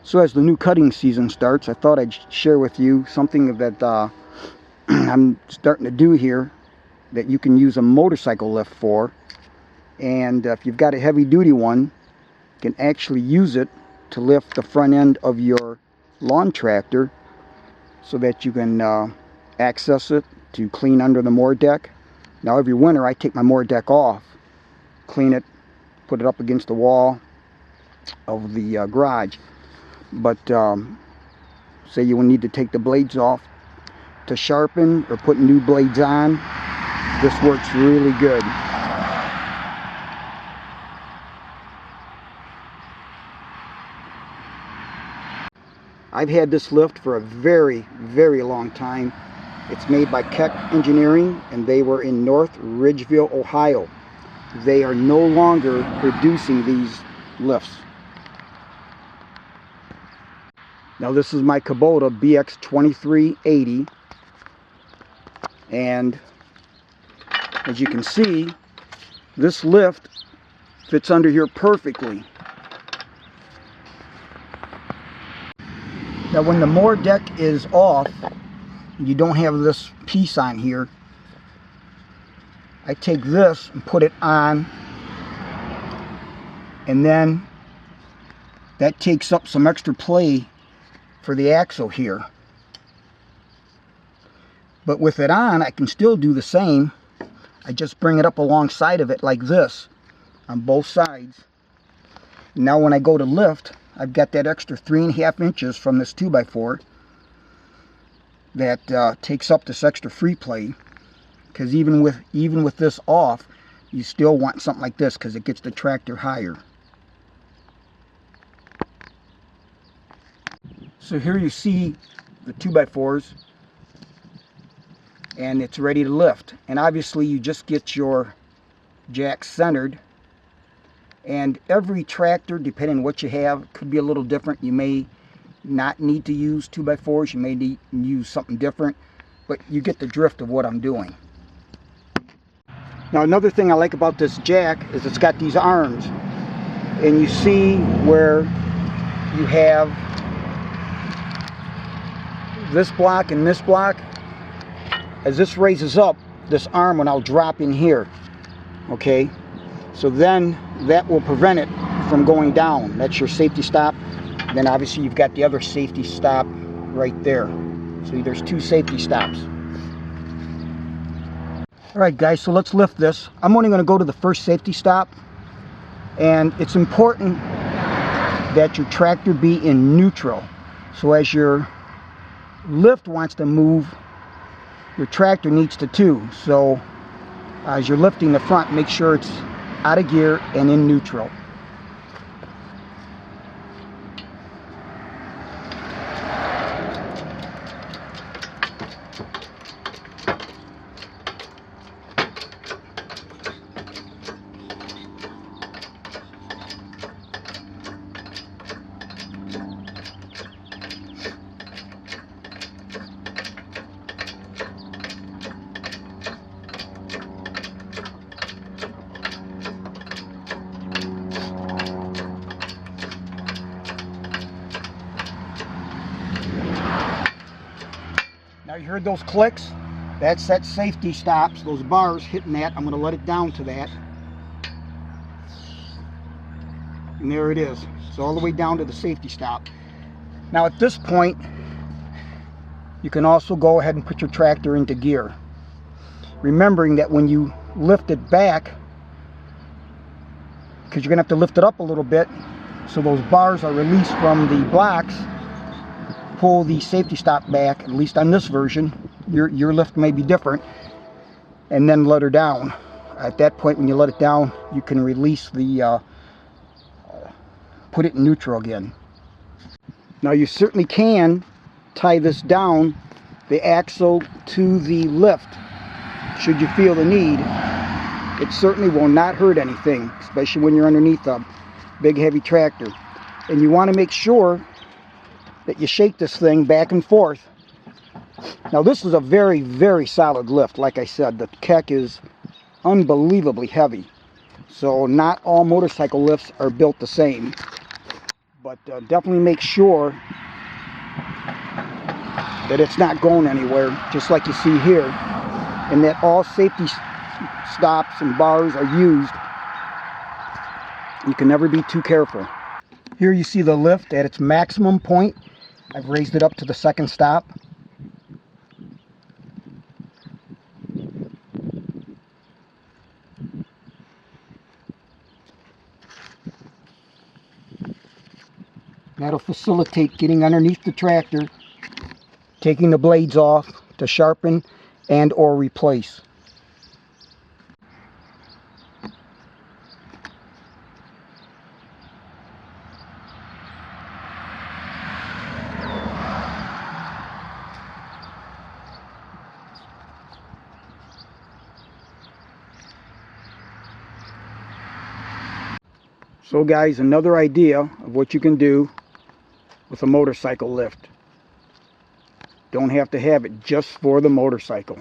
So as the new cutting season starts, I thought I'd share with you something that I'm starting to do here that you can use a motorcycle lift for. And if you've got a heavy duty one, you can actually use it to lift the front end of your lawn tractor so that you can access it to clean under the mower deck. Now every winter I take my mower deck off, clean it, put it up against the wall of the garage. But say you will need to take the blades off to sharpen or put new blades on, this works really good. I've had this lift for a very, very long time. It's made by Keck Engineering, and they were in North Ridgeville, Ohio. They are no longer producing these lifts. Now this is my Kubota BX2380, and as you can see, this lift fits under here perfectly. Now when the mower deck is off, you don't have this piece on here, I take this and put it on, and then that takes up some extra play for the axle here. But with it on, I can still do the same. I just bring it up alongside of it like this on both sides. Now when I go to lift, I've got that extra 3.5 inches from this 2x4 that takes up this extra free play, because even with this off, you still want something like this because it gets the tractor higher. So here you see the 2x4s, and it's ready to lift. And obviously you just get your jack centered, and every tractor, depending on what you have, could be a little different. You may not need to use 2x4s, you may need to use something different, but you get the drift of what I'm doing. Now another thing I like about this jack is it's got these arms, and you see where you have this block and this block. As this raises up, this arm will now drop in here, okay? So then that will prevent it from going down. That's your safety stop. Then obviously you've got the other safety stop right there. So there's 2 safety stops. Alright guys, so let's lift this. I'm only going to go to the first safety stop, and it's important that your tractor be in neutral. So as your lift wants to move, your tractor needs to too. So as you're lifting the front, make sure it's out of gear and in neutral. Now you heard those clicks? That's that safety stops, those bars hitting that. I'm going to let it down to that. And there it is. It's all the way down to the safety stop. Now at this point, you can also go ahead and put your tractor into gear. Remembering that when you lift it back, because you're going to have to lift it up a little bit, so those bars are released from the blocks, pull the safety stop back, at least on this version. Your lift may be different, and then let her down. At that point, when you let it down, you can release the put it in neutral again. Now you certainly can tie this down, the axle to the lift, should you feel the need. It certainly will not hurt anything, especially when you're underneath a big heavy tractor. And you want to make sure that you shake this thing back and forth. Now this is a very, very solid lift. Like I said, the Keck is unbelievably heavy. So not all motorcycle lifts are built the same. But definitely make sure that it's not going anywhere, just like you see here, and that all safety stops and bars are used. You can never be too careful. Here you see the lift at its maximum point. I've raised it up to the second stop. That'll facilitate getting underneath the tractor, taking the blades off to sharpen and or replace. So guys, another idea of what you can do with a motorcycle lift. Don't have to have it just for the motorcycle.